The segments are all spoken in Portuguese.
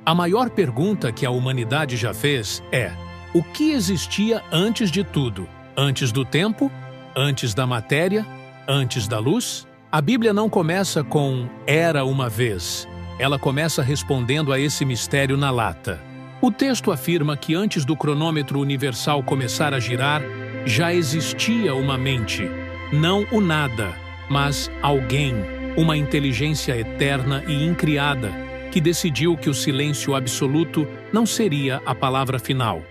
A maior pergunta que a humanidade já fez é: o que existia antes de tudo? Antes do tempo? Antes da matéria? Antes da luz? A Bíblia não começa com "era uma vez". Ela começa respondendo a esse mistério na lata. O texto afirma que antes do cronômetro universal começar a girar, já existia uma mente. Não o nada, mas alguém, uma inteligência eterna e incriada, que decidiu que o silêncio absoluto não seria a palavra final.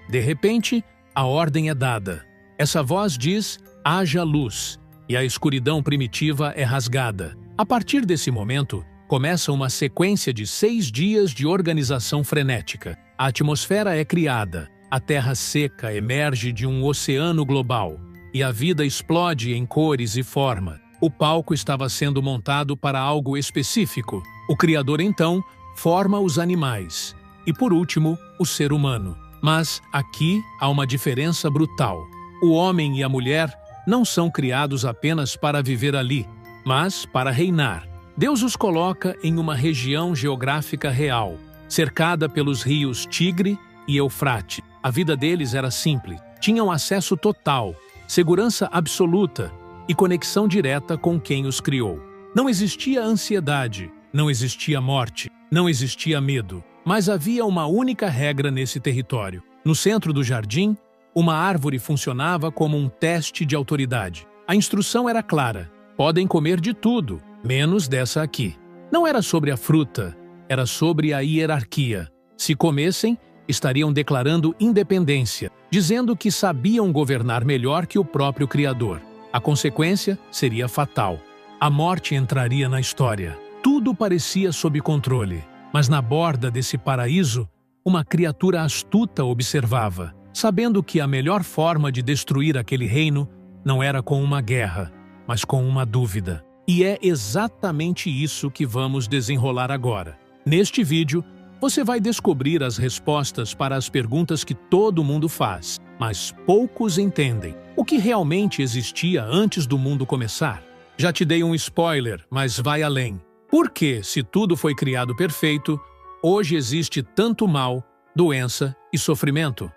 De repente, a ordem é dada. Essa voz diz: haja luz, e a escuridão primitiva é rasgada. A partir desse momento, começa uma sequência de 6 dias de organização frenética. A atmosfera é criada, a terra seca emerge de um oceano global, e a vida explode em cores e forma. O palco estava sendo montado para algo específico. O Criador, então, forma os animais. E, por último, o ser humano. Mas aqui há uma diferença brutal. O homem e a mulher não são criados apenas para viver ali, mas para reinar. Deus os coloca em uma região geográfica real, cercada pelos rios Tigre e Eufrates. A vida deles era simples. Tinham acesso total, segurança absoluta e conexão direta com quem os criou. Não existia ansiedade, não existia morte, não existia medo, mas havia uma única regra nesse território. No centro do jardim, uma árvore funcionava como um teste de autoridade. A instrução era clara: podem comer de tudo, menos dessa aqui. Não era sobre a fruta, era sobre a hierarquia. Se comessem, estariam declarando independência, dizendo que sabiam governar melhor que o próprio Criador. A consequência seria fatal. A morte entraria na história. Tudo parecia sob controle, mas na borda desse paraíso, uma criatura astuta observava, sabendo que a melhor forma de destruir aquele reino não era com uma guerra, mas com uma dúvida. E é exatamente isso que vamos desenrolar agora. Neste vídeo, você vai descobrir as respostas para as perguntas que todo mundo faz, mas poucos entendem. O que realmente existia antes do mundo começar? Já te dei um spoiler, mas vai além. Por que, se tudo foi criado perfeito, hoje existe tanto mal, doença e sofrimento?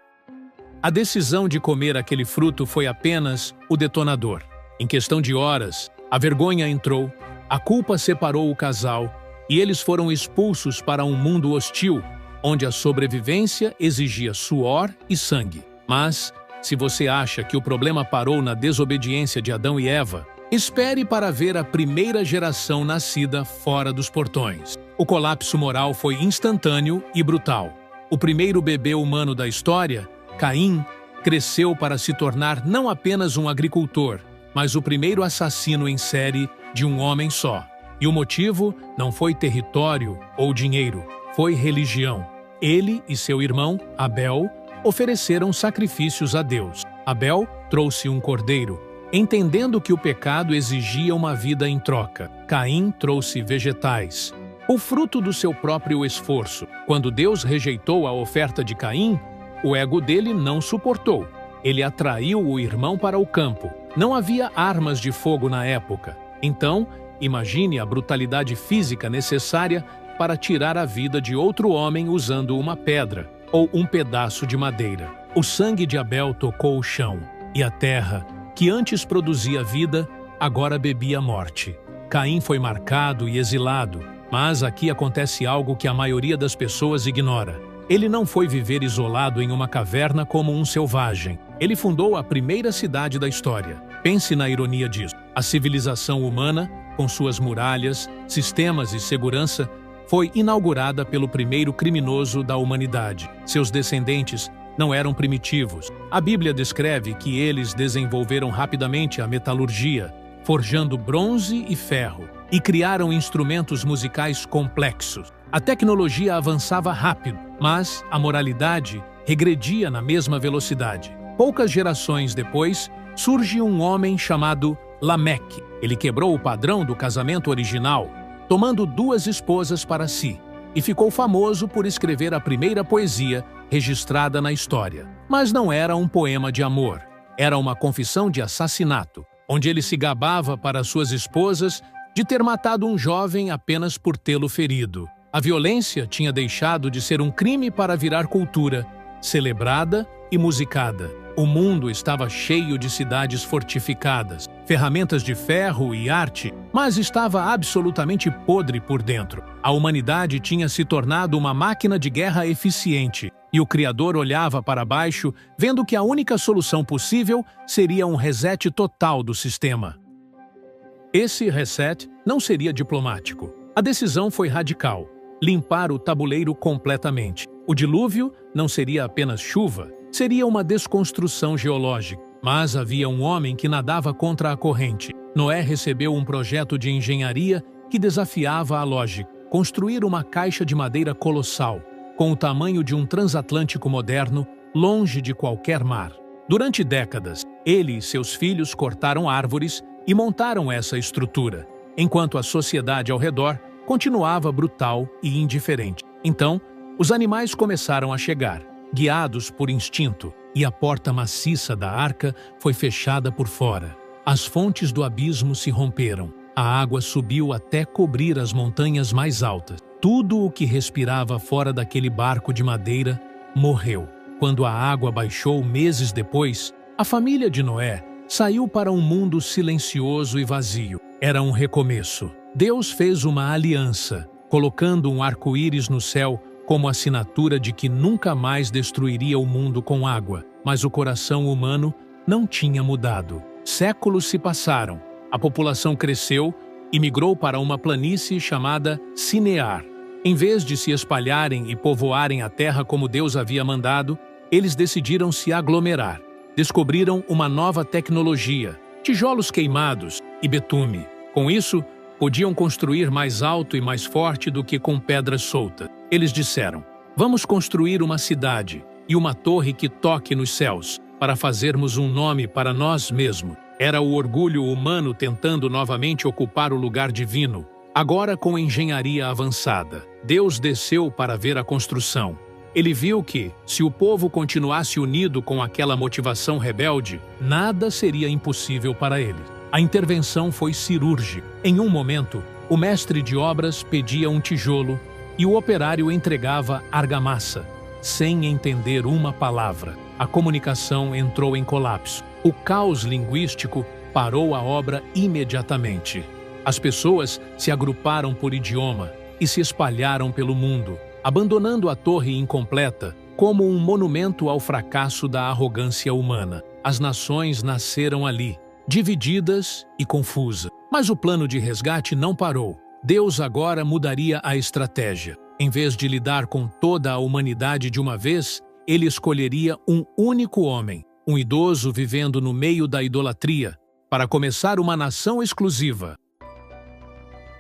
A decisão de comer aquele fruto foi apenas o detonador. Em questão de horas, a vergonha entrou, a culpa separou o casal e eles foram expulsos para um mundo hostil, onde a sobrevivência exigia suor e sangue. Mas, se você acha que o problema parou na desobediência de Adão e Eva, espere para ver a primeira geração nascida fora dos portões. O colapso moral foi instantâneo e brutal. O primeiro bebê humano da história, Caim, cresceu para se tornar não apenas um agricultor, mas o primeiro assassino em série de um homem só. E o motivo não foi território ou dinheiro, foi religião. Ele e seu irmão, Abel, ofereceram sacrifícios a Deus. Abel trouxe um cordeiro, entendendo que o pecado exigia uma vida em troca. Caim trouxe vegetais, o fruto do seu próprio esforço. Quando Deus rejeitou a oferta de Caim, o ego dele não suportou. Ele atraiu o irmão para o campo. Não havia armas de fogo na época. Então, imagine a brutalidade física necessária para tirar a vida de outro homem usando uma pedra ou um pedaço de madeira. O sangue de Abel tocou o chão, e a terra, que antes produzia vida, agora bebia morte. Caim foi marcado e exilado, mas aqui acontece algo que a maioria das pessoas ignora. Ele não foi viver isolado em uma caverna como um selvagem. Ele fundou a primeira cidade da história. Pense na ironia disso. A civilização humana, com suas muralhas, sistemas e segurança, foi inaugurada pelo primeiro criminoso da humanidade. Seus descendentes não eram primitivos. A Bíblia descreve que eles desenvolveram rapidamente a metalurgia, forjando bronze e ferro, e criaram instrumentos musicais complexos. A tecnologia avançava rápido, mas a moralidade regredia na mesma velocidade. Poucas gerações depois, surge um homem chamado Lameque. Ele quebrou o padrão do casamento original, tomando 2 esposas para si, e ficou famoso por escrever a primeira poesia registrada na história. Mas não era um poema de amor, era uma confissão de assassinato, onde ele se gabava para suas esposas de ter matado um jovem apenas por tê-lo ferido. A violência tinha deixado de ser um crime para virar cultura, celebrada e musicada. O mundo estava cheio de cidades fortificadas, ferramentas de ferro e arte, mas estava absolutamente podre por dentro. A humanidade tinha se tornado uma máquina de guerra eficiente, e o Criador olhava para baixo, vendo que a única solução possível seria um reset total do sistema. Esse reset não seria diplomático. A decisão foi radical: limpar o tabuleiro completamente. O dilúvio não seria apenas chuva, seria uma desconstrução geológica. Mas havia um homem que nadava contra a corrente. Noé recebeu um projeto de engenharia que desafiava a lógica: construir uma caixa de madeira colossal, com o tamanho de um transatlântico moderno, longe de qualquer mar. Durante décadas, ele e seus filhos cortaram árvores e montaram essa estrutura, enquanto a sociedade ao redor continuava brutal e indiferente. Então, os animais começaram a chegar, guiados por instinto, e a porta maciça da arca foi fechada por fora. As fontes do abismo se romperam. A água subiu até cobrir as montanhas mais altas. Tudo o que respirava fora daquele barco de madeira morreu. Quando a água baixou meses depois, a família de Noé saiu para um mundo silencioso e vazio. Era um recomeço. Deus fez uma aliança, colocando um arco-íris no céu como assinatura de que nunca mais destruiria o mundo com água. Mas o coração humano não tinha mudado. Séculos se passaram, a população cresceu e migrou para uma planície chamada Sinear. Em vez de se espalharem e povoarem a terra como Deus havia mandado, eles decidiram se aglomerar. Descobriram uma nova tecnologia: tijolos queimados e betume. Com isso, podiam construir mais alto e mais forte do que com pedras soltas. Eles disseram: vamos construir uma cidade e uma torre que toque nos céus, para fazermos um nome para nós mesmos. Era o orgulho humano tentando novamente ocupar o lugar divino. Agora, com engenharia avançada, Deus desceu para ver a construção. Ele viu que, se o povo continuasse unido com aquela motivação rebelde, nada seria impossível para ele. A intervenção foi cirúrgica. Em um momento, o mestre de obras pedia um tijolo e o operário entregava argamassa, sem entender uma palavra. A comunicação entrou em colapso. O caos linguístico parou a obra imediatamente. As pessoas se agruparam por idioma e se espalharam pelo mundo, abandonando a torre incompleta como um monumento ao fracasso da arrogância humana. As nações nasceram ali, divididas e confusas. Mas o plano de resgate não parou. Deus agora mudaria a estratégia. Em vez de lidar com toda a humanidade de uma vez, ele escolheria um único homem, um idoso vivendo no meio da idolatria, para começar uma nação exclusiva.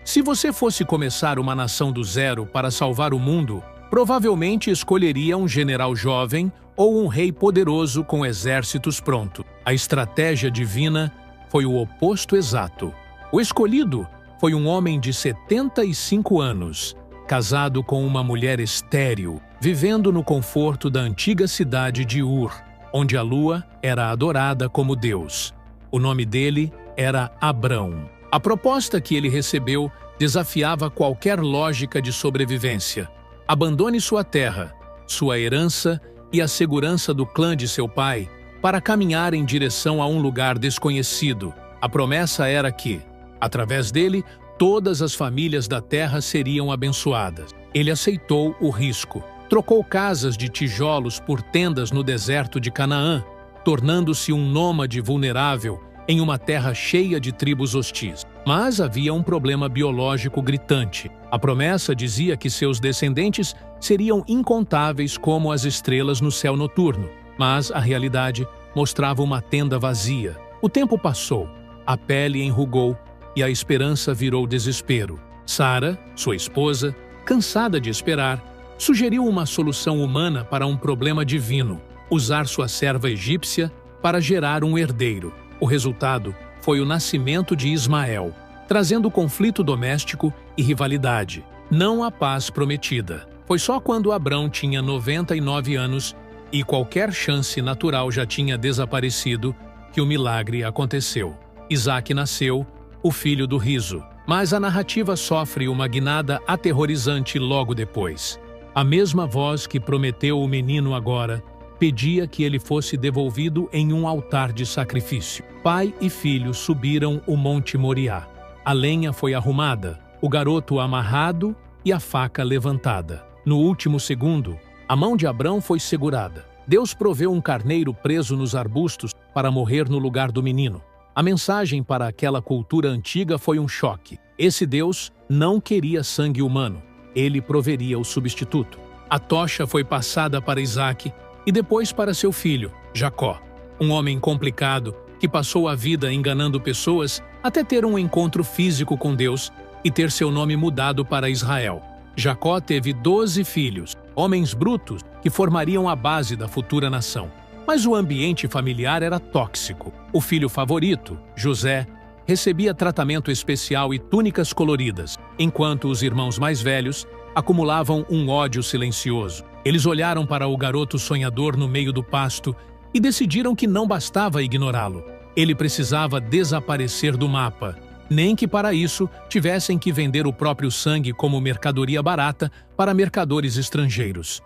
Se você fosse começar uma nação do zero para salvar o mundo, provavelmente escolheria um general jovem ou um rei poderoso com exércitos prontos. A estratégia divina foi o oposto exato. O escolhido foi um homem de 75 anos, casado com uma mulher estéril, vivendo no conforto da antiga cidade de Ur, onde a lua era adorada como Deus. O nome dele era Abrão. A proposta que ele recebeu desafiava qualquer lógica de sobrevivência. Abandone sua terra, sua herança e a segurança do clã de seu pai para caminhar em direção a um lugar desconhecido. A promessa era que, através dele, todas as famílias da terra seriam abençoadas. Ele aceitou o risco. Trocou casas de tijolos por tendas no deserto de Canaã, tornando-se um nômade vulnerável em uma terra cheia de tribos hostis. Mas havia um problema biológico gritante. A promessa dizia que seus descendentes seriam incontáveis como as estrelas no céu noturno, mas a realidade mostrava uma tenda vazia. O tempo passou, a pele enrugou e a esperança virou desespero. Sara, sua esposa, cansada de esperar, sugeriu uma solução humana para um problema divino: usar sua serva egípcia para gerar um herdeiro. O resultado foi o nascimento de Ismael, trazendo conflito doméstico e rivalidade, não a paz prometida. Foi só quando Abrão tinha 99 anos e qualquer chance natural já tinha desaparecido que o milagre aconteceu. Isaque nasceu, o filho do riso. Mas a narrativa sofre uma guinada aterrorizante logo depois. A mesma voz que prometeu o menino agora pedia que ele fosse devolvido em um altar de sacrifício. Pai e filho subiram o Monte Moriá. A lenha foi arrumada, o garoto amarrado e a faca levantada. No último segundo, a mão de Abrão foi segurada. Deus proveu um carneiro preso nos arbustos para morrer no lugar do menino. A mensagem para aquela cultura antiga foi um choque. Esse Deus não queria sangue humano. Ele proveria o substituto. A tocha foi passada para Isaque e depois para seu filho, Jacó. Um homem complicado que passou a vida enganando pessoas até ter um encontro físico com Deus e ter seu nome mudado para Israel. Jacó teve 12 filhos, homens brutos que formariam a base da futura nação. Mas o ambiente familiar era tóxico. O filho favorito, José, recebia tratamento especial e túnicas coloridas, enquanto os irmãos mais velhos acumulavam um ódio silencioso. Eles olharam para o garoto sonhador no meio do pasto e decidiram que não bastava ignorá-lo. Ele precisava desaparecer do mapa, nem que para isso tivessem que vender o próprio sangue como mercadoria barata para mercadores estrangeiros.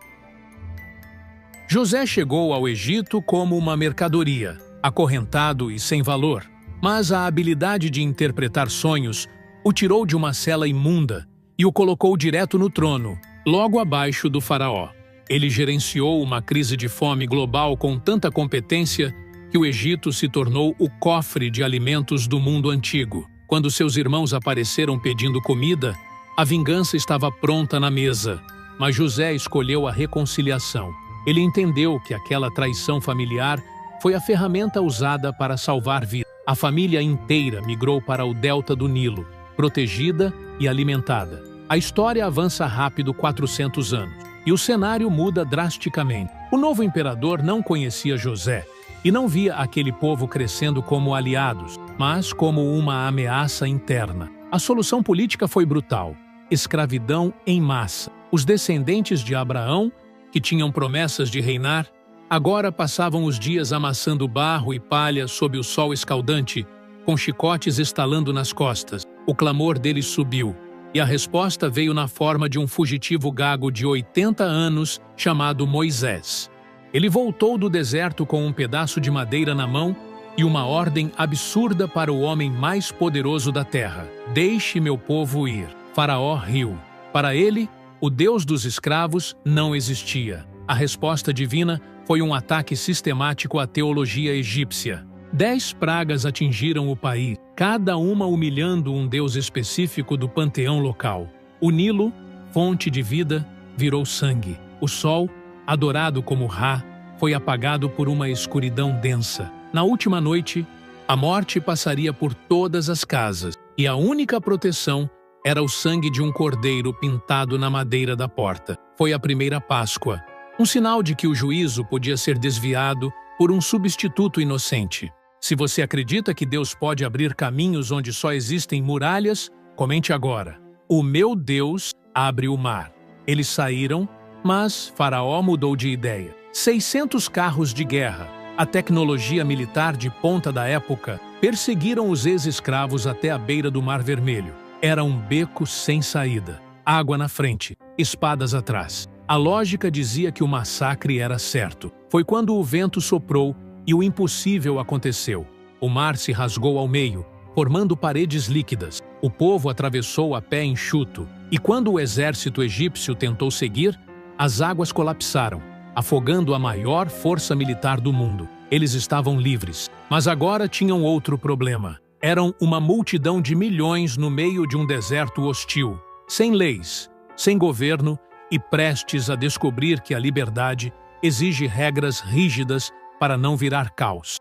José chegou ao Egito como uma mercadoria, acorrentado e sem valor, mas a habilidade de interpretar sonhos o tirou de uma cela imunda e o colocou direto no trono, logo abaixo do faraó. Ele gerenciou uma crise de fome global com tanta competência que o Egito se tornou o cofre de alimentos do mundo antigo. Quando seus irmãos apareceram pedindo comida, a vingança estava pronta na mesa, mas José escolheu a reconciliação. Ele entendeu que aquela traição familiar foi a ferramenta usada para salvar vidas. A família inteira migrou para o delta do Nilo, protegida e alimentada. A história avança rápido 400 anos, e o cenário muda drasticamente. O novo imperador não conhecia José e não via aquele povo crescendo como aliados, mas como uma ameaça interna. A solução política foi brutal: escravidão em massa. Os descendentes de Abraão, que tinham promessas de reinar, agora passavam os dias amassando barro e palha sob o sol escaldante, com chicotes estalando nas costas. O clamor deles subiu, e a resposta veio na forma de um fugitivo gago de 80 anos chamado Moisés. Ele voltou do deserto com um pedaço de madeira na mão e uma ordem absurda para o homem mais poderoso da terra: deixe meu povo ir. Faraó riu. Para ele, o Deus dos escravos não existia. A resposta divina foi um ataque sistemático à teologia egípcia. 10 pragas atingiram o país, cada uma humilhando um deus específico do panteão local. O Nilo, fonte de vida, virou sangue. O sol, adorado como Ra, foi apagado por uma escuridão densa. Na última noite, a morte passaria por todas as casas, e a única proteção era o sangue de um cordeiro pintado na madeira da porta. Foi a primeira Páscoa, um sinal de que o juízo podia ser desviado por um substituto inocente. Se você acredita que Deus pode abrir caminhos onde só existem muralhas, comente agora: o meu Deus abre o mar. Eles saíram, mas Faraó mudou de ideia. 600 carros de guerra, a tecnologia militar de ponta da época, perseguiram os ex-escravos até a beira do Mar Vermelho. Era um beco sem saída. Água na frente, espadas atrás. A lógica dizia que o massacre era certo. Foi quando o vento soprou e o impossível aconteceu. O mar se rasgou ao meio, formando paredes líquidas. O povo atravessou a pé enxuto, e quando o exército egípcio tentou seguir, as águas colapsaram, afogando a maior força militar do mundo. Eles estavam livres, mas agora tinham outro problema. Eram uma multidão de milhões no meio de um deserto hostil, sem leis, sem governo e prestes a descobrir que a liberdade exige regras rígidas para não virar caos.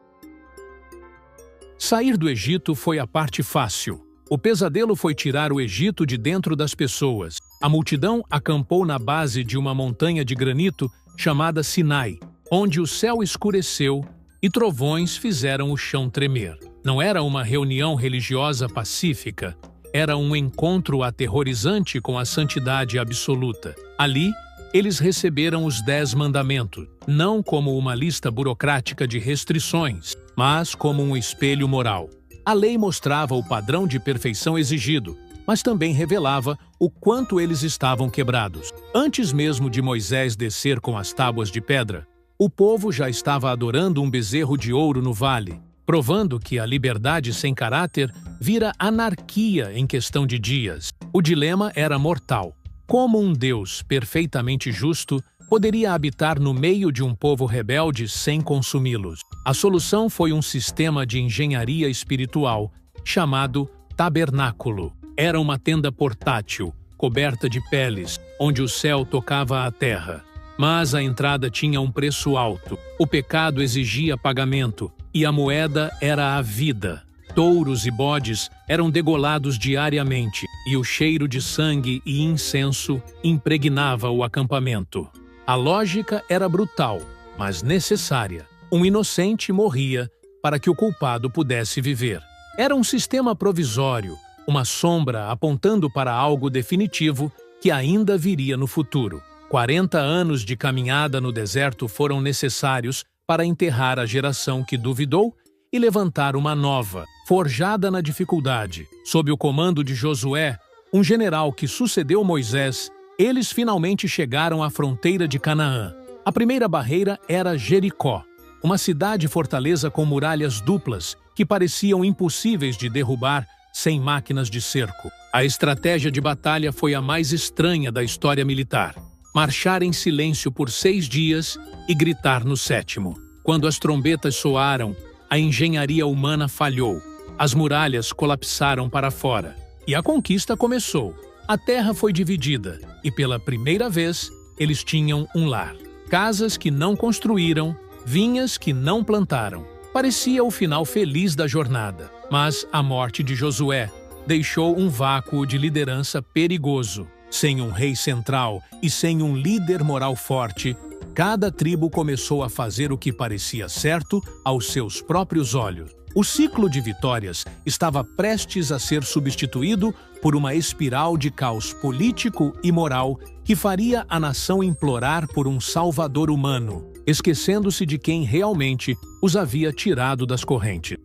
Sair do Egito foi a parte fácil. O pesadelo foi tirar o Egito de dentro das pessoas. A multidão acampou na base de uma montanha de granito chamada Sinai, onde o céu escureceu e trovões fizeram o chão tremer. Não era uma reunião religiosa pacífica, era um encontro aterrorizante com a santidade absoluta. Ali, eles receberam os 10 mandamentos, não como uma lista burocrática de restrições, mas como um espelho moral. A lei mostrava o padrão de perfeição exigido, mas também revelava o quanto eles estavam quebrados. Antes mesmo de Moisés descer com as tábuas de pedra, o povo já estava adorando um bezerro de ouro no vale, provando que a liberdade sem caráter vira anarquia em questão de dias. O dilema era mortal. Como um Deus perfeitamente justo poderia habitar no meio de um povo rebelde sem consumi-los? A solução foi um sistema de engenharia espiritual chamado tabernáculo. Era uma tenda portátil, coberta de peles, onde o céu tocava a terra. Mas a entrada tinha um preço alto. O pecado exigia pagamento, e a moeda era a vida. Touros e bodes eram degolados diariamente, e o cheiro de sangue e incenso impregnava o acampamento. A lógica era brutal, mas necessária. Um inocente morria para que o culpado pudesse viver. Era um sistema provisório, uma sombra apontando para algo definitivo que ainda viria no futuro. 40 anos de caminhada no deserto foram necessários para enterrar a geração que duvidou e levantar uma nova, forjada na dificuldade. Sob o comando de Josué, um general que sucedeu Moisés, eles finalmente chegaram à fronteira de Canaã. A primeira barreira era Jericó, uma cidade-fortaleza com muralhas duplas que pareciam impossíveis de derrubar sem máquinas de cerco. A estratégia de batalha foi a mais estranha da história militar. Marchar em silêncio por 6 dias e gritar no 7º. Quando as trombetas soaram, a engenharia humana falhou. As muralhas colapsaram para fora. E a conquista começou. A terra foi dividida e, pela primeira vez, eles tinham um lar. Casas que não construíram, vinhas que não plantaram. Parecia o final feliz da jornada. Mas a morte de Josué deixou um vácuo de liderança perigoso. Sem um rei central e sem um líder moral forte, cada tribo começou a fazer o que parecia certo aos seus próprios olhos. O ciclo de vitórias estava prestes a ser substituído por uma espiral de caos político e moral que faria a nação implorar por um salvador humano, esquecendo-se de quem realmente os havia tirado das correntes.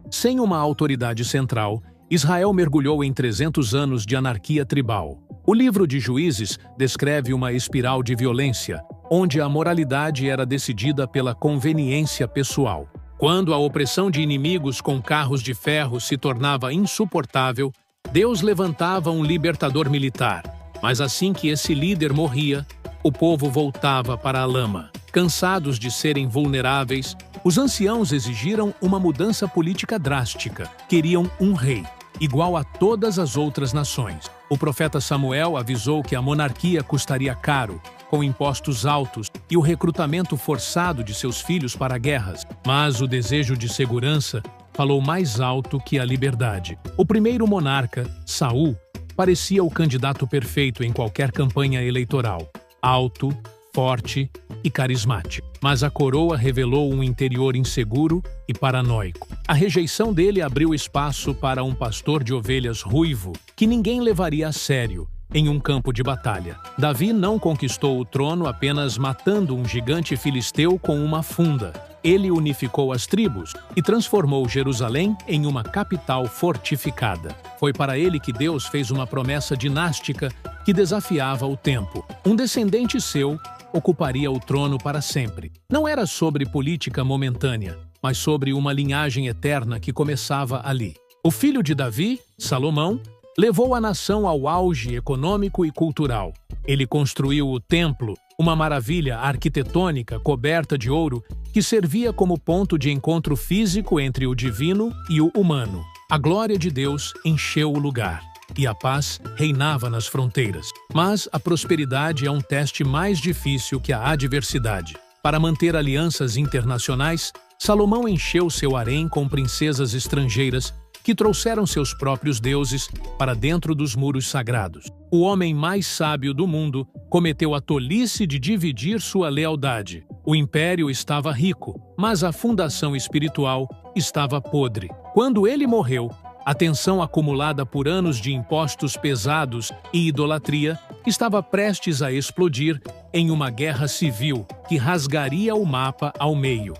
Sem uma autoridade central, Israel mergulhou em 300 anos de anarquia tribal. O livro de Juízes descreve uma espiral de violência, onde a moralidade era decidida pela conveniência pessoal. Quando a opressão de inimigos com carros de ferro se tornava insuportável, Deus levantava um libertador militar. Mas assim que esse líder morria, o povo voltava para a lama. Cansados de serem vulneráveis, os anciãos exigiram uma mudança política drástica. Queriam um rei, igual a todas as outras nações. O profeta Samuel avisou que a monarquia custaria caro, com impostos altos e o recrutamento forçado de seus filhos para guerras. Mas o desejo de segurança falou mais alto que a liberdade. O primeiro monarca, Saul, parecia o candidato perfeito em qualquer campanha eleitoral. Alto, forte e carismático. Mas a coroa revelou um interior inseguro e paranoico. A rejeição dele abriu espaço para um pastor de ovelhas ruivo que ninguém levaria a sério em um campo de batalha. Davi não conquistou o trono apenas matando um gigante filisteu com uma funda. Ele unificou as tribos e transformou Jerusalém em uma capital fortificada. Foi para ele que Deus fez uma promessa dinástica que desafiava o tempo. Um descendente seu ocuparia o trono para sempre. Não era sobre política momentânea, mas sobre uma linhagem eterna que começava ali. O filho de Davi, Salomão, levou a nação ao auge econômico e cultural. Ele construiu o templo, uma maravilha arquitetônica coberta de ouro que servia como ponto de encontro físico entre o divino e o humano. A glória de Deus encheu o lugar e a paz reinava nas fronteiras. Mas a prosperidade é um teste mais difícil que a adversidade. Para manter alianças internacionais, Salomão encheu seu harém com princesas estrangeiras que trouxeram seus próprios deuses para dentro dos muros sagrados. O homem mais sábio do mundo cometeu a tolice de dividir sua lealdade. O império estava rico, mas a fundação espiritual estava podre. Quando ele morreu, a tensão acumulada por anos de impostos pesados e idolatria estava prestes a explodir em uma guerra civil que rasgaria o mapa ao meio.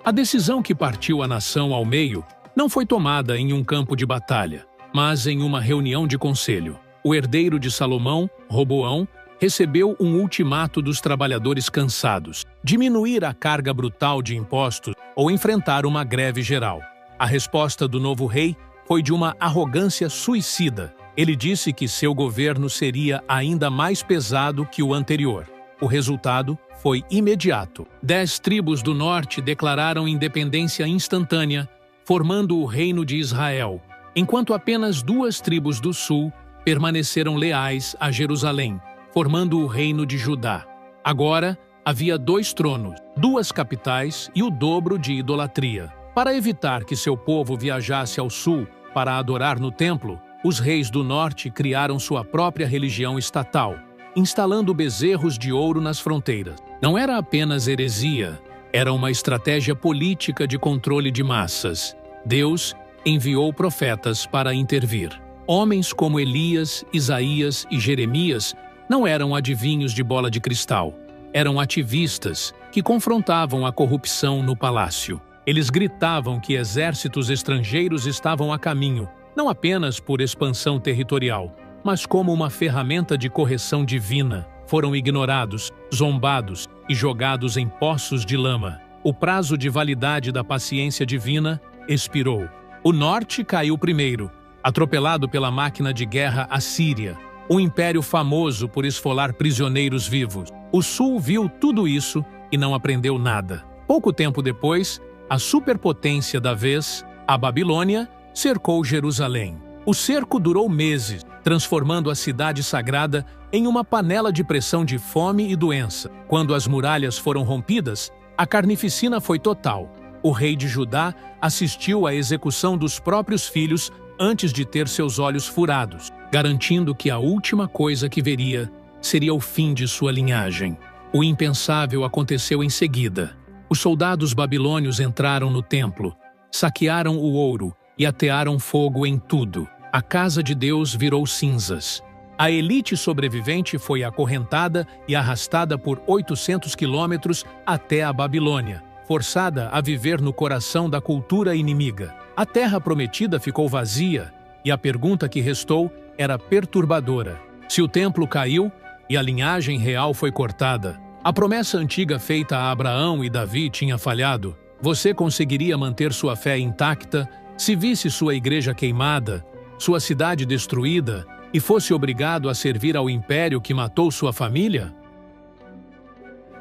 A decisão que partiu a nação ao meio não foi tomada em um campo de batalha, Mas em uma reunião de conselho, o herdeiro de Salomão, Roboão, recebeu um ultimato dos trabalhadores cansados: diminuir a carga brutal de impostos ou enfrentar uma greve geral. A resposta do novo rei foi de uma arrogância suicida. Ele disse que seu governo seria ainda mais pesado que o anterior. O resultado foi imediato. 10 tribos do norte declararam independência instantânea, formando o Reino de Israel, enquanto apenas 2 tribos do sul permaneceram leais a Jerusalém, formando o Reino de Judá. Agora, havia 2 tronos, 2 capitais e o dobro de idolatria. Para evitar que seu povo viajasse ao sul para adorar no templo, os reis do norte criaram sua própria religião estatal, instalando bezerros de ouro nas fronteiras. Não era apenas heresia, era uma estratégia política de controle de massas. Deus enviou profetas para intervir. Homens como Elias, Isaías e Jeremias não eram adivinhos de bola de cristal. Eram ativistas que confrontavam a corrupção no palácio. Eles gritavam que exércitos estrangeiros estavam a caminho, não apenas por expansão territorial, mas como uma ferramenta de correção divina. Foram ignorados, zombados e jogados em poços de lama. O prazo de validade da paciência divina expirou. O norte caiu primeiro, atropelado pela máquina de guerra assíria, um império famoso por esfolar prisioneiros vivos. O sul viu tudo isso e não aprendeu nada. Pouco tempo depois, a superpotência da vez, a Babilônia, cercou Jerusalém. O cerco durou meses, transformando a cidade sagrada em uma panela de pressão de fome e doença. Quando as muralhas foram rompidas, a carnificina foi total. O rei de Judá assistiu à execução dos próprios filhos antes de ter seus olhos furados, garantindo que a última coisa que veria seria o fim de sua linhagem. O impensável aconteceu em seguida. Os soldados babilônios entraram no templo, saquearam o ouro e atearam fogo em tudo. A casa de Deus virou cinzas. A elite sobrevivente foi acorrentada e arrastada por 800 quilômetros até a Babilônia, forçada a viver no coração da cultura inimiga. A terra prometida ficou vazia e a pergunta que restou era perturbadora. Se o templo caiu e a linhagem real foi cortada, a promessa antiga feita a Abraão e Davi tinha falhado. Você conseguiria manter sua fé intacta se visse sua igreja queimada, sua cidade destruída e fosse obrigado a servir ao império que matou sua família?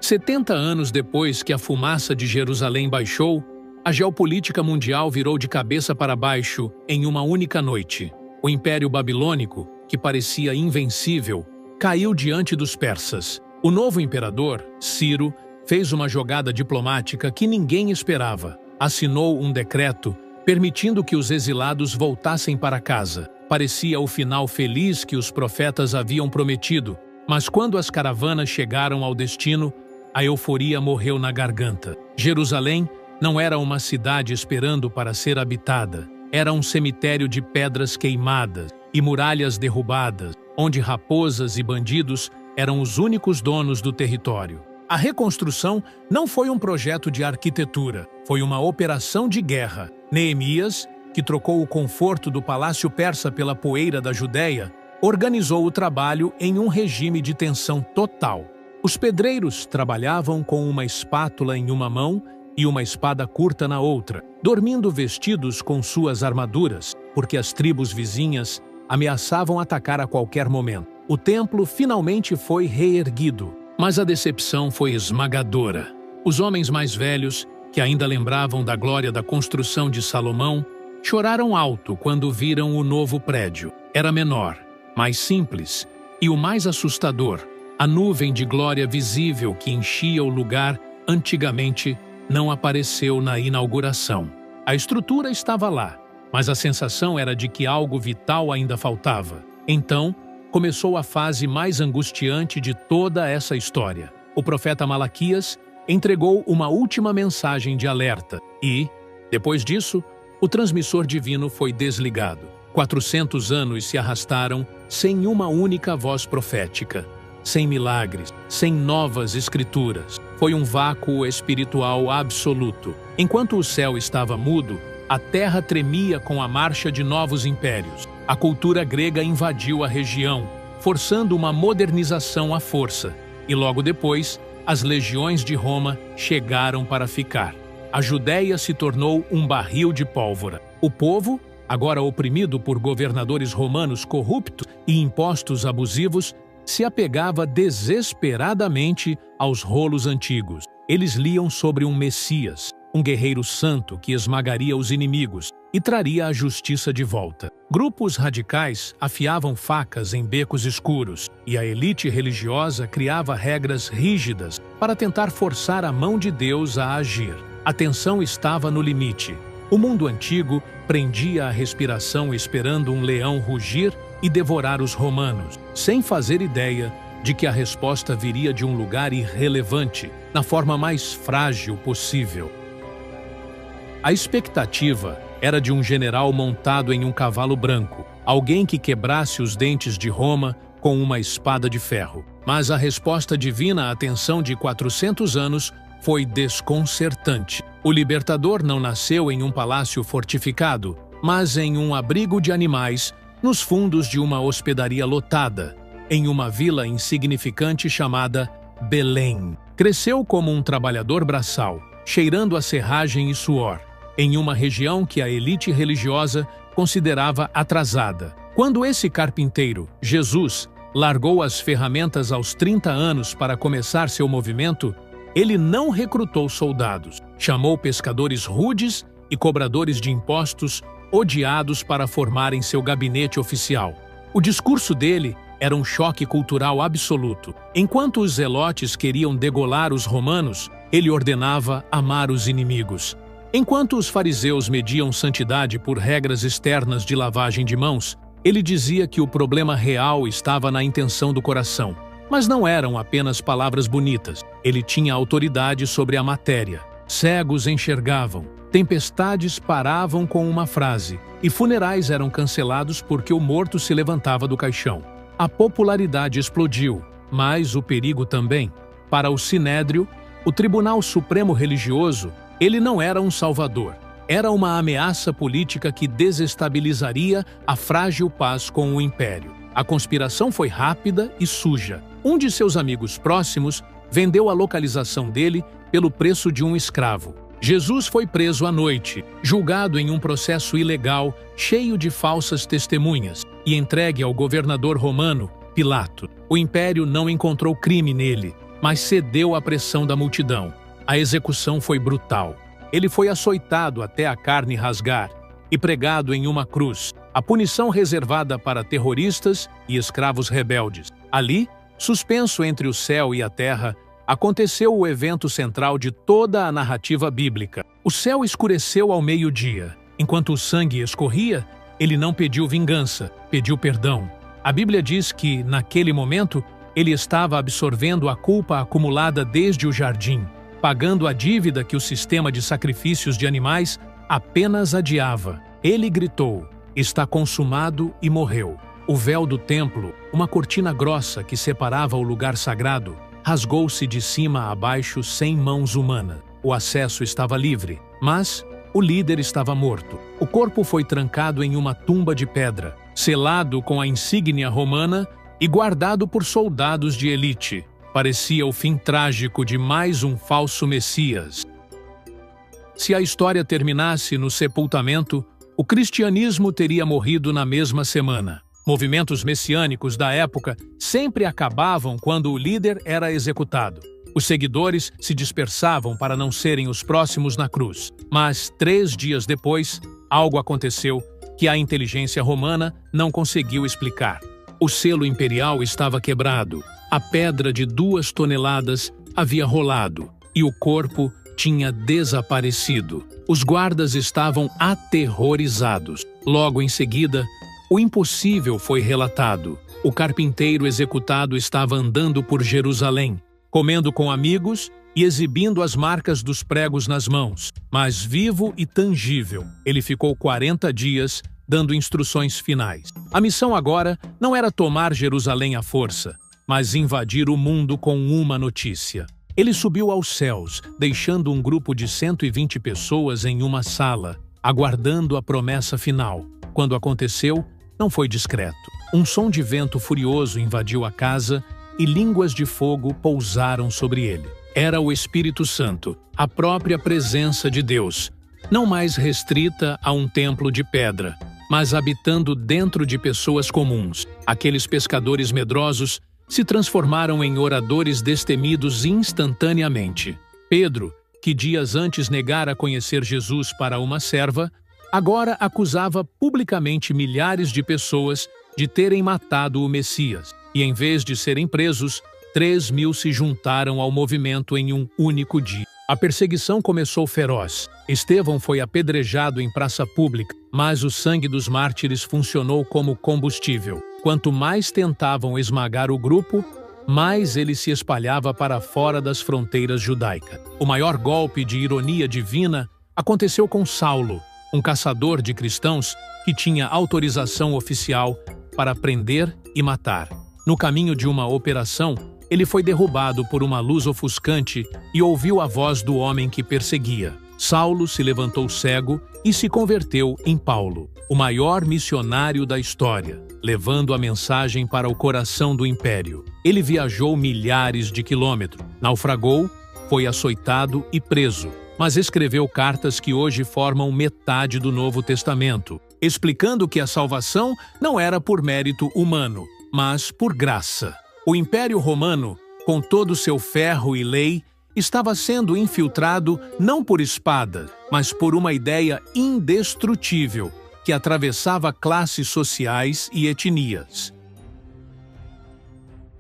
70 anos depois que a fumaça de Jerusalém baixou, a geopolítica mundial virou de cabeça para baixo em uma única noite. O Império Babilônico, que parecia invencível, caiu diante dos persas. O novo imperador, Ciro, fez uma jogada diplomática que ninguém esperava. Assinou um decreto permitindo que os exilados voltassem para casa. Parecia o final feliz que os profetas haviam prometido, mas quando as caravanas chegaram ao destino, a euforia morreu na garganta. Jerusalém não era uma cidade esperando para ser habitada. Era um cemitério de pedras queimadas e muralhas derrubadas, onde raposas e bandidos eram os únicos donos do território. A reconstrução não foi um projeto de arquitetura, foi uma operação de guerra. Neemias, que trocou o conforto do palácio persa pela poeira da Judéia, organizou o trabalho em um regime de tensão total. Os pedreiros trabalhavam com uma espátula em uma mão e uma espada curta na outra, dormindo vestidos com suas armaduras, porque as tribos vizinhas ameaçavam atacar a qualquer momento. O templo finalmente foi reerguido, mas a decepção foi esmagadora. Os homens mais velhos, que ainda lembravam da glória da construção de Salomão, choraram alto quando viram o novo prédio. Era menor, mais simples e o mais assustador, a nuvem de glória visível que enchia o lugar antigamente não apareceu na inauguração. A estrutura estava lá, mas a sensação era de que algo vital ainda faltava. Então, começou a fase mais angustiante de toda essa história. O profeta Malaquias entregou uma última mensagem de alerta e, depois disso, o transmissor divino foi desligado. 400 anos se arrastaram sem uma única voz profética, sem milagres, sem novas escrituras. Foi um vácuo espiritual absoluto. Enquanto o céu estava mudo, a terra tremia com a marcha de novos impérios. A cultura grega invadiu a região, forçando uma modernização à força, e logo depois, as legiões de Roma chegaram para ficar. A Judéia se tornou um barril de pólvora. O povo, agora oprimido por governadores romanos corruptos e impostos abusivos, se apegava desesperadamente aos rolos antigos. Eles liam sobre um Messias, um guerreiro santo que esmagaria os inimigos e traria a justiça de volta. Grupos radicais afiavam facas em becos escuros e a elite religiosa criava regras rígidas para tentar forçar a mão de Deus a agir. A tensão estava no limite. O mundo antigo prendia a respiração esperando um leão rugir e devorar os romanos, sem fazer ideia de que a resposta viria de um lugar irrelevante, na forma mais frágil possível. A expectativa era de um general montado em um cavalo branco, alguém que quebrasse os dentes de Roma com uma espada de ferro. Mas a resposta divina à tensão de 400 anos foi desconcertante. O libertador não nasceu em um palácio fortificado, mas em um abrigo de animais, nos fundos de uma hospedaria lotada, em uma vila insignificante chamada Belém. Cresceu como um trabalhador braçal, cheirando a serragem e suor, em uma região que a elite religiosa considerava atrasada. Quando esse carpinteiro, Jesus, largou as ferramentas aos 30 anos para começar seu movimento, ele não recrutou soldados. Chamou pescadores rudes e cobradores de impostos odiados para formarem seu gabinete oficial. O discurso dele era um choque cultural absoluto. Enquanto os zelotes queriam degolar os romanos, ele ordenava amar os inimigos. Enquanto os fariseus mediam santidade por regras externas de lavagem de mãos, ele dizia que o problema real estava na intenção do coração. Mas não eram apenas palavras bonitas. Ele tinha autoridade sobre a matéria. Cegos enxergavam, tempestades paravam com uma frase, e funerais eram cancelados porque o morto se levantava do caixão. A popularidade explodiu, mas o perigo também. Para o Sinédrio, o Tribunal Supremo Religioso, ele não era um salvador. Era uma ameaça política que desestabilizaria a frágil paz com o império. A conspiração foi rápida e suja. Um de seus amigos próximos vendeu a localização dele pelo preço de um escravo. Jesus foi preso à noite, julgado em um processo ilegal, cheio de falsas testemunhas, e entregue ao governador romano, Pilato. O império não encontrou crime nele, mas cedeu à pressão da multidão. A execução foi brutal. Ele foi açoitado até a carne rasgar e pregado em uma cruz, a punição reservada para terroristas e escravos rebeldes. Ali, suspenso entre o céu e a terra, aconteceu o evento central de toda a narrativa bíblica. O céu escureceu ao meio-dia. Enquanto o sangue escorria, ele não pediu vingança, pediu perdão. A Bíblia diz que, naquele momento, ele estava absorvendo a culpa acumulada desde o jardim, pagando a dívida que o sistema de sacrifícios de animais apenas adiava. Ele gritou: "Está consumado", e morreu. O véu do templo, uma cortina grossa que separava o lugar sagrado, rasgou-se de cima a baixo sem mãos humanas. O acesso estava livre, mas o líder estava morto. O corpo foi trancado em uma tumba de pedra, selado com a insígnia romana e guardado por soldados de elite. Parecia o fim trágico de mais um falso Messias. Se a história terminasse no sepultamento, o cristianismo teria morrido na mesma semana. Movimentos messiânicos da época sempre acabavam quando o líder era executado. Os seguidores se dispersavam para não serem os próximos na cruz. Mas 3 dias depois, algo aconteceu que a inteligência romana não conseguiu explicar. O selo imperial estava quebrado, a pedra de 2 toneladas havia rolado e o corpo tinha desaparecido. Os guardas estavam aterrorizados. Logo em seguida, o impossível foi relatado. O carpinteiro executado estava andando por Jerusalém, comendo com amigos e exibindo as marcas dos pregos nas mãos. Mas vivo e tangível, ele ficou 40 dias dando instruções finais. A missão agora não era tomar Jerusalém à força, mas invadir o mundo com uma notícia. Ele subiu aos céus, deixando um grupo de 120 pessoas em uma sala, aguardando a promessa final. Quando aconteceu, não foi discreto. Um som de vento furioso invadiu a casa e línguas de fogo pousaram sobre ele. Era o Espírito Santo, a própria presença de Deus, não mais restrita a um templo de pedra, mas habitando dentro de pessoas comuns. Aqueles pescadores medrosos se transformaram em oradores destemidos instantaneamente. Pedro, que dias antes negara conhecer Jesus para uma serva, agora acusava publicamente milhares de pessoas de terem matado o Messias. E em vez de serem presos, 3.000 se juntaram ao movimento em um único dia. A perseguição começou feroz. Estevão foi apedrejado em praça pública, mas o sangue dos mártires funcionou como combustível. Quanto mais tentavam esmagar o grupo, mais ele se espalhava para fora das fronteiras judaicas. O maior golpe de ironia divina aconteceu com Saulo, um caçador de cristãos que tinha autorização oficial para prender e matar. No caminho de uma operação, ele foi derrubado por uma luz ofuscante e ouviu a voz do homem que perseguia. Saulo se levantou cego e se converteu em Paulo, o maior missionário da história, levando a mensagem para o coração do império. Ele viajou milhares de quilômetros, naufragou, foi açoitado e preso, mas escreveu cartas que hoje formam metade do Novo Testamento, explicando que a salvação não era por mérito humano, mas por graça. O Império Romano, com todo o seu ferro e lei, estava sendo infiltrado não por espada, mas por uma ideia indestrutível que atravessava classes sociais e etnias.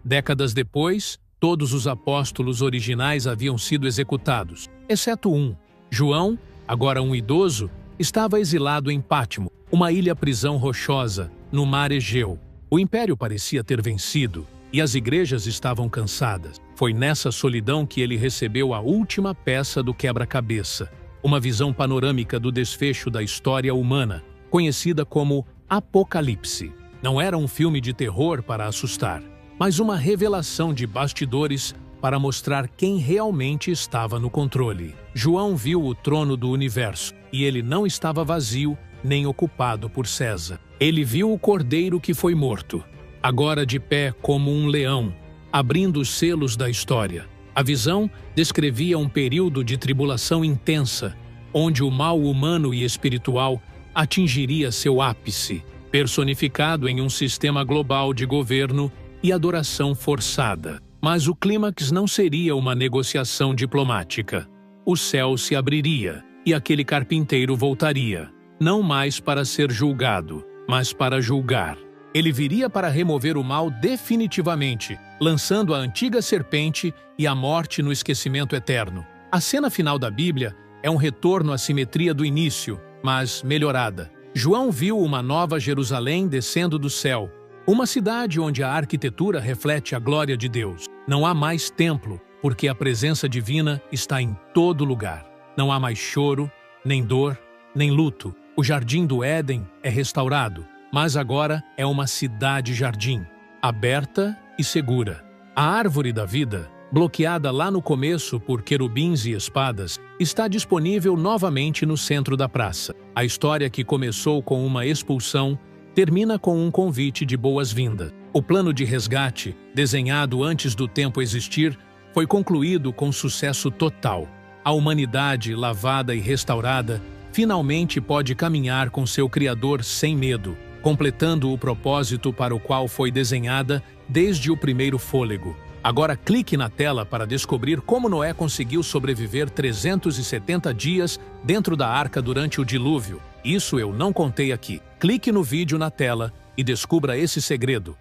Décadas depois, todos os apóstolos originais haviam sido executados, exceto um. João, agora um idoso, estava exilado em Pátimo, uma ilha-prisão rochosa, no mar Egeu. O império parecia ter vencido e as igrejas estavam cansadas. Foi nessa solidão que ele recebeu a última peça do quebra-cabeça, uma visão panorâmica do desfecho da história humana, conhecida como Apocalipse. Não era um filme de terror para assustar, mas uma revelação de bastidores para mostrar quem realmente estava no controle. João viu o trono do universo, e ele não estava vazio nem ocupado por César. Ele viu o cordeiro que foi morto, agora de pé como um leão, abrindo os selos da história. A visão descrevia um período de tribulação intensa, onde o mal humano e espiritual atingiria seu ápice, personificado em um sistema global de governo e adoração forçada. Mas o clímax não seria uma negociação diplomática. O céu se abriria e aquele carpinteiro voltaria, não mais para ser julgado, mas para julgar. Ele viria para remover o mal definitivamente, lançando a antiga serpente e a morte no esquecimento eterno. A cena final da Bíblia é um retorno à simetria do início, mas melhorada. João viu uma nova Jerusalém descendo do céu, uma cidade onde a arquitetura reflete a glória de Deus. Não há mais templo, porque a presença divina está em todo lugar. Não há mais choro, nem dor, nem luto. O jardim do Éden é restaurado, mas agora é uma cidade-jardim, aberta e segura. A árvore da vida, bloqueada lá no começo por querubins e espadas, está disponível novamente no centro da praça. A história que começou com uma expulsão termina com um convite de boas-vindas. O plano de resgate, desenhado antes do tempo existir, foi concluído com sucesso total. A humanidade, lavada e restaurada, finalmente pode caminhar com seu Criador sem medo, completando o propósito para o qual foi desenhada desde o primeiro fôlego. Agora clique na tela para descobrir como Noé conseguiu sobreviver 370 dias dentro da arca durante o dilúvio. Isso eu não contei aqui. Clique no vídeo na tela e descubra esse segredo.